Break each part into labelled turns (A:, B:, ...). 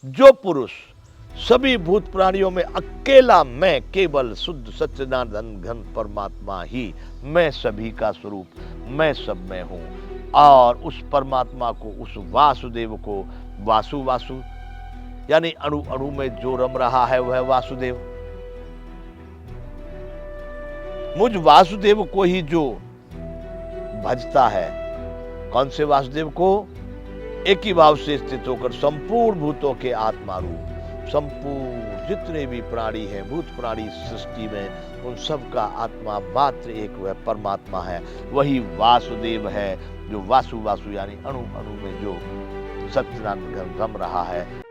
A: जो पुरुष सभी भूत प्राणियों में अकेला मैं, केवल शुद्ध सच्चिदानंद घन परमात्मा ही, मैं सभी का स्वरूप, मैं सब में हूं, और उस परमात्मा को, उस वासुदेव को, वासु वासु यानी अणु अणु में जो रम रहा है वह वासुदेव, मुझ वासुदेव को ही जो भजता है, कौन से वासुदेव को? एक ही भाव से स्थित होकर संपूर्ण भूतों के आत्मा रूप, संपूर्ण जितने भी प्राणी हैं, भूत प्राणी सृष्टि में, उन सब का आत्मा मात्र एक वह परमात्मा है, वही वासुदेव है, जो वासु वासु यानी अणु अणु में जो सच्चिदानंद रम रहा है।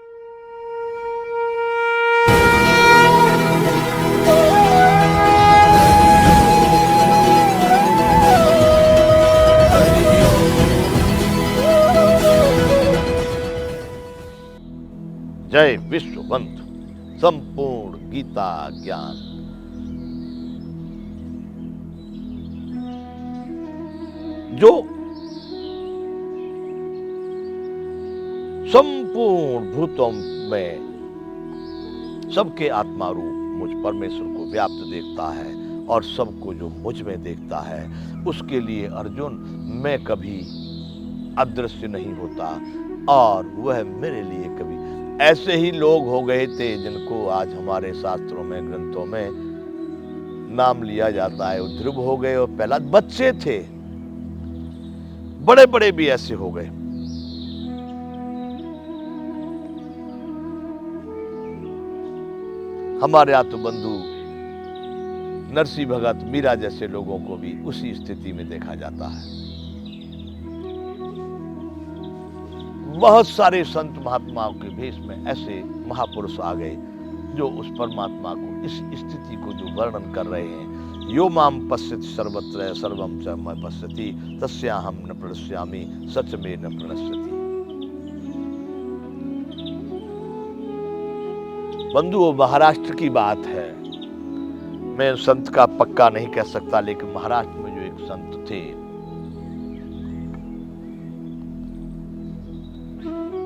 A: जय विश्ववंत संपूर्ण गीता ज्ञान। जो संपूर्ण भूतों में सबके आत्मा रूप मुझ परमेश्वर को व्याप्त देखता है और सबको जो मुझ में देखता है, उसके लिए अर्जुन मैं कभी अदृश्य नहीं होता, और वह मेरे लिए कभी। ऐसे ही लोग हो गए थे जिनको आज हमारे शास्त्रों में, ग्रंथों में नाम लिया जाता है, ध्रुव हो गए, और पहला बच्चे थे, बड़े बड़े भी ऐसे हो गए। हमारे आत्म बंधु नरसिंह भगत, मीरा जैसे लोगों को भी उसी स्थिति में देखा जाता है। बहुत सारे संत महात्माओं के भेष में ऐसे महापुरुष आ गए जो उस परमात्मा को, इस स्थिति को जो वर्णन कर रहे हैं, यो माम पश्यति सर्वत्र सर्वम च मय पश्यति तस्याहं न प्रणश्यामि सच में न प्रणश्यति। बंधुओं, महाराष्ट्र की बात है, मैं संत का पक्का नहीं कह सकता, लेकिन महाराष्ट्र में जो एक संत थे,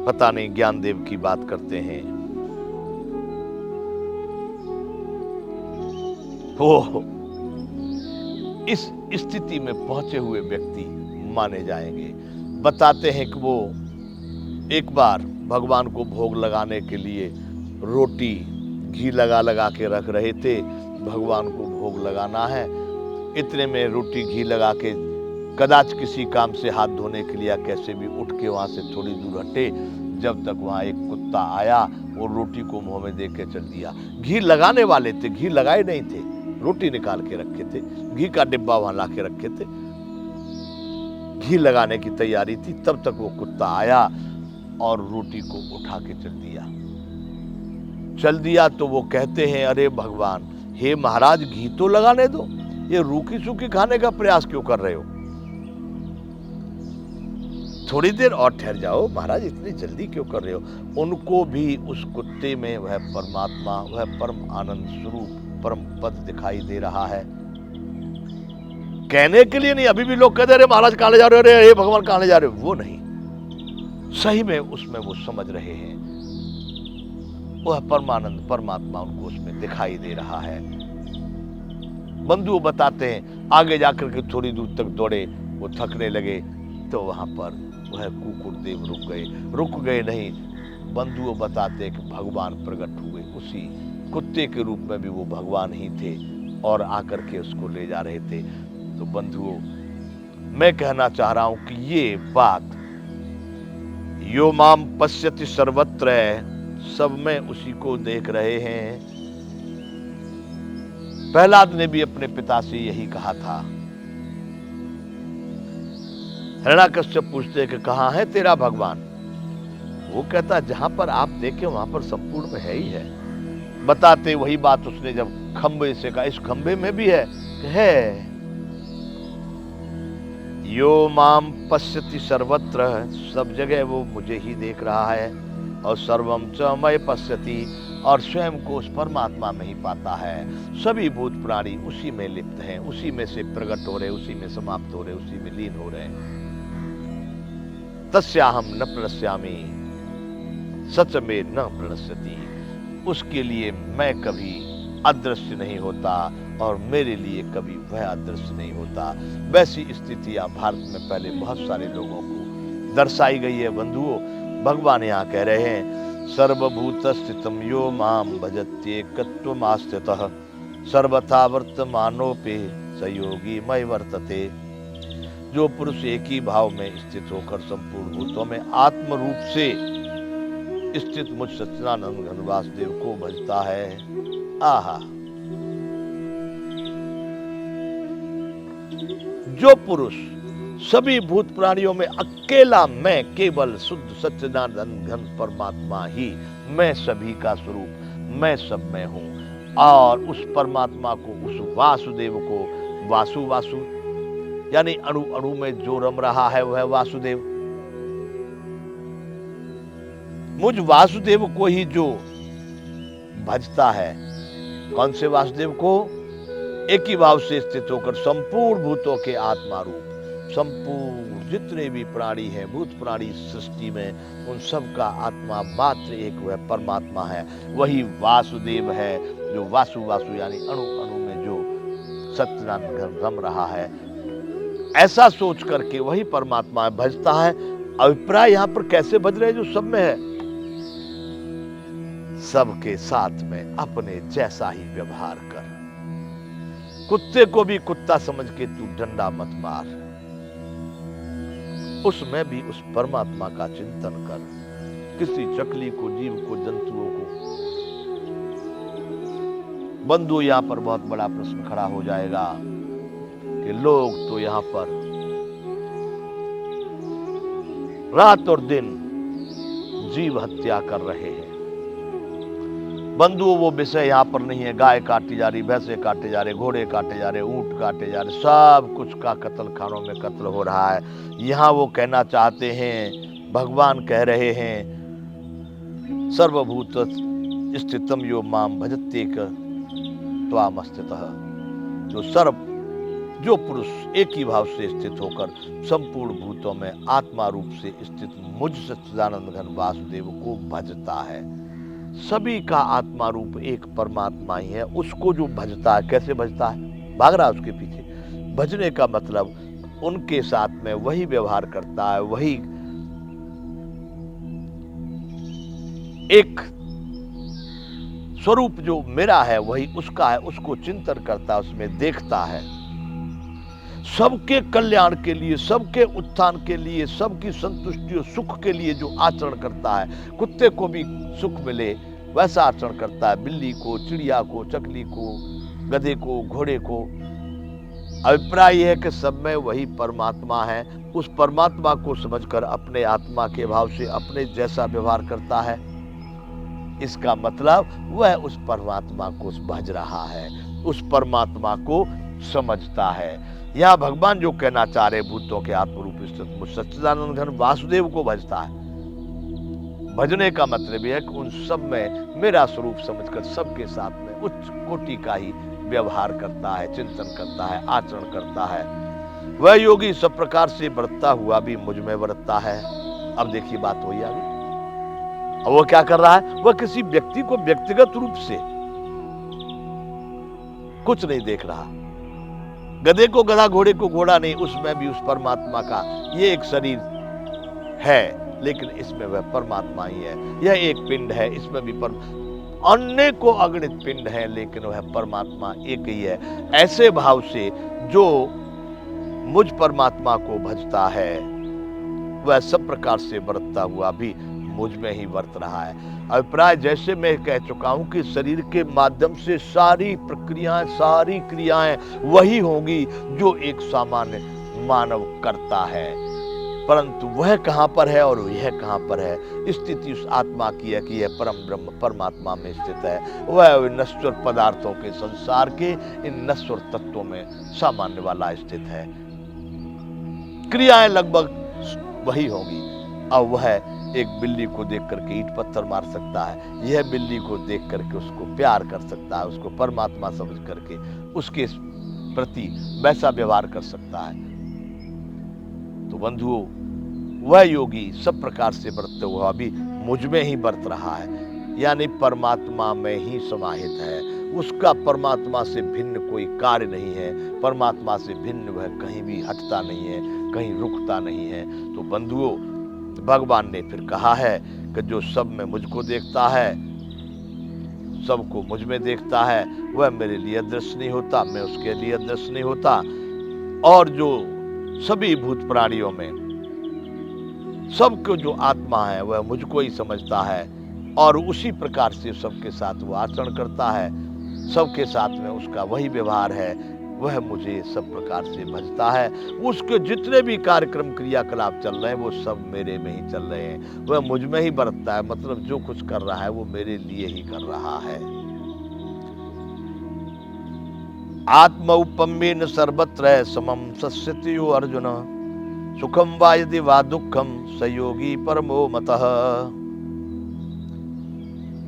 A: पता नहीं ज्ञानदेव की बात करते हैं, वो इस स्थिति में पहुंचे हुए व्यक्ति माने जाएंगे। बताते हैं कि वो एक बार भगवान को भोग लगाने के लिए रोटी घी लगा लगा के रख रहे थे, भगवान को भोग लगाना है। इतने में रोटी घी लगा के कदाच किसी काम से हाथ धोने के लिए कैसे भी उठ के वहां से थोड़ी दूर हटे, जब तक वहां एक कुत्ता आया, वो रोटी को मुंह में दे के चल दिया। घी लगाने वाले थे, घी लगाए नहीं थे, रोटी निकाल के रखे थे, घी का डिब्बा वहां ला के रखे थे, घी लगाने की तैयारी थी, तब तक वो कुत्ता आया और रोटी को उठा के चल दिया। तो वो कहते हैं, अरे भगवान, हे महाराज, घी तो लगाने दो, ये रूखी सूखी खाने का प्रयास क्यों कर रहे हो? थोड़ी देर और ठहर जाओ महाराज, इतनी जल्दी क्यों कर रहे हो? उनको भी उस कुत्ते में वह परमात्मा, वह परम आनंद स्वरूप, परम पद दिखाई दे रहा है। कहने के लिए नहीं, अभी भी लोग कहते रहे महाराज कहां ले जा रहे हो, अरे भगवान कहां ले जा रहे हो, वो नहीं, सही में उसमें वो समझ रहे हैं, वह परमानंद परमात्मा उनको उसमें दिखाई दे रहा है। बंधु बताते हैं, आगे जाकर के थोड़ी दूर तक दौड़े, वो थकने लगे, तो वहां पर वह कुकुर देव रुक गए नहीं। बंधुओं बताते हैं कि भगवान प्रकट हुए, उसी कुत्ते के रूप में भी वो भगवान ही थे, और आकर के उसको ले जा रहे थे। तो बंधुओं, मैं कहना चाह रहा हूं कि ये बात, यो माम पश्यति सर्वत्र है, सब में उसी को देख रहे हैं। प्रहलाद ने भी अपने पिता से यही कहा था। हिरण्याकश्यप पूछते कि कहां है तेरा भगवान? वो कहता, जहां पर आप देखे वहां पर संपूर्ण में है ही है। बताते वही बात उसने जब खंबे से कहा, इस खंबे में भी है। यो माम पश्यति सर्वत्र, सब जगह वो मुझे ही देख रहा है, और सर्वम च मय पश्यति, और स्वयं को उस परमात्मा में ही पाता है। सभी भूत प्राणी उसी में लिप्त हैं, उसी में से प्रकट हो रहे, उसी में समाप्त हो रहे, उसी में लीन हो रहे। तस्याहं न प्रणश्यामि सच में न प्रणश्यति, उसके लिए मैं कभी अदृश्य नहीं होता और मेरे लिए कभी वह अदृश्य नहीं होता। वैसी स्थितियां भारत में पहले बहुत सारे लोगों को दर्शाई गई है। बंधुओं, भगवान यहाँ कह रहे हैं, सर्वभूत स्थितम यो माम भजत्येकत्वमास्थितः सर्वथा वर्तमानोपि सयोगी मय वर्तते। जो पुरुष एक ही भाव में स्थित होकर संपूर्ण भूतों में आत्म रूप से स्थित मुझ सच्चिदानंद घन वासुदेव को भजता है। आहा, जो पुरुष सभी भूत प्राणियों में अकेला मैं, केवल शुद्ध सच्चिदानंद घन परमात्मा ही मैं सभी का स्वरूप, मैं सब में हूं, और उस परमात्मा को, उस वासुदेव को, वासु यानी अणु अणु में जो रम रहा है वह वासुदेव, मुझ वासुदेव को ही जो भजता है। कौन से वासुदेव को? एक ही भाव से स्थित होकर संपूर्ण भूतों के आत्मा रूप, संपूर्ण जितने भी प्राणी हैं, भूत प्राणी सृष्टि में, उन सब का आत्मा मात्र एक वह परमात्मा है। वही वासुदेव है जो वासु यानी अणु अणु में जो सच्चिदानंद रम रहा है। ऐसा सोच करके वही परमात्मा भजता है। अभिप्राय यहाँ पर कैसे भज रहे, जो सब में है, सबके साथ में अपने जैसा ही व्यवहार कर। कुत्ते को भी कुत्ता समझ के तू डंडा मत मार, उसमें भी उस परमात्मा का चिंतन कर। किसी चकली को, जीव को, जंतुओं को। बंधु, यहां पर बहुत बड़ा प्रश्न खड़ा हो जाएगा कि लोग तो यहां पर रात और दिन जीव हत्या कर रहे हैं। बंधुओं, वो विषय यहाँ पर नहीं है। गाय काटी जा रही, भैंसे काटे जा रहे, घोड़े काटे जा रहे, ऊंट काटे जा रहे, सब कुछ का कत्ल खानों में कत्ल हो रहा है। यहाँ वो कहना चाहते हैं, भगवान कह रहे हैं, सर्वभूत स्थितम यो माम भजत्येक त्वामस्थितः। जो पुरुष एक ही भाव से स्थित होकर संपूर्ण भूतों में आत्मा रूप से स्थित मुझ सच्चिदानंद घन वासुदेव को भजता है। सभी का आत्मा रूप एक परमात्मा ही है। उसको जो भजता है, कैसे भजता है? भाग रहा है उसके पीछे। भजने का मतलब उनके साथ में वही व्यवहार करता है, वही एक स्वरूप जो मेरा है वही उसका है, उसको चिंतन करता है, उसमें देखता है। सबके कल्याण के लिए, सबके उत्थान के लिए, सबकी संतुष्टि और सुख के लिए जो आचरण करता है, कुत्ते को भी सुख मिले वैसा आचरण करता है, बिल्ली को, चिड़िया को, चकली को, गधे को, घोड़े को। अभिप्राय यह है कि सब में वही परमात्मा है। उस परमात्मा को समझकर अपने आत्मा के भाव से अपने जैसा व्यवहार करता है। इसका मतलब वह उस परमात्मा को भज रहा है, उस परमात्मा को समझता है। यह भगवान जो कहना चाह रहे, भूतों के आत्मरूप स्थित सच्चिदानंद घन वासुदेव को भजता है। भजने का मतलब यह है कि उन सब में मेरा स्वरूप समझकर सबके साथ में उच्च कोटि का ही व्यवहार करता है, चिंतन करता है, आचरण करता है। वह योगी सब प्रकार से बरतता हुआ भी मुझ में बरतता है। अब देखिए बात वही आ गई। अब वो क्या कर रहा है? वह किसी व्यक्ति को व्यक्तिगत रूप से कुछ नहीं देख रहा। गधे को गधा, घोड़े को घोड़ा नहीं, उसमें भी उस परमात्मा का ये एक शरीर है, लेकिन इसमें वह परमात्मा ही है। यह एक पिंड है, इसमें भी अनेकों अगणित पिंड है, लेकिन वह परमात्मा एक ही है। ऐसे भाव से जो मुझ परमात्मा को भजता है वह सब प्रकार से बरतता हुआ भी मुझ में ही बरत रहा है। अभिप्राय जैसे मैं कह चुका हूं कि शरीर के माध्यम से सारी प्रक्रियाएं, सारी क्रियाएं वही होंगी जो एक सामान्य मानव करता है, परंतु वह कहां पर है और यह कहां पर है? स्थिति उस आत्मा की है कि यह परम ब्रह्म परमात्मा में स्थित है। वह नश्वर पदार्थों के संसार के इन नश्वर तत्वों में सामान्य वाला स्थित है। क्रियाएं लगभग वही होंगी। अब वह एक बिल्ली को देख करके ईंट पत्थर मार सकता है, यह बिल्ली को देख करके उसको प्यार कर सकता है, उसको परमात्मा समझ करके उसके प्रति वैसा व्यवहार कर सकता है। तो बंधुओं, वह योगी सब प्रकार से बरतते हुआ भी मुझ में ही बरत रहा है, यानी परमात्मा में ही समाहित है। उसका परमात्मा से भिन्न कोई कार्य नहीं है, परमात्मा से भिन्न वह कहीं भी हटता नहीं है, कहीं रुकता नहीं है। तो बंधुओं, भगवान ने फिर कहा है कि जो सब में मुझको देखता है, सबको मुझ में देखता है, वह मेरे लिए अदृश्य नहीं होता, मैं उसके लिए अदृश्य नहीं होता। और जो सभी भूत प्राणियों में सबको जो आत्मा है वह मुझको ही समझता है, और उसी प्रकार से सबके साथ वो आचरण करता है, सबके साथ में उसका वही व्यवहार है, वह मुझे सब प्रकार से भजता है। उसके जितने भी कार्यक्रम क्रियाकलाप चल रहे हैं वो सब मेरे में ही चल रहे हैं, वह मुझ में ही बरतता है, मतलब जो कुछ कर रहा है वो मेरे लिए ही कर रहा है। आत्मौपम्येन सर्वत्र समम सस्यति अर्जुन, सुखम वा यदि वा दुखम सयोगी परमो मतः।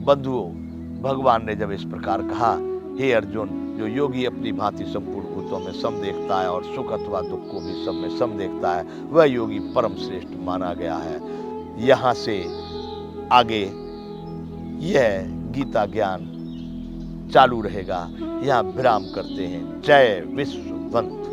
A: बंधुओं, भगवान ने जब इस प्रकार कहा, हे अर्जुन, जो योगी अपनी भांति संपूर्ण भूतों में सम देखता है और सुख अथवा दुख को भी सब में सम देखता है, वह योगी परम श्रेष्ठ माना गया है। यहाँ से आगे यह गीता ज्ञान चालू रहेगा। यहाँ विराम करते हैं। जय विश्ववंत।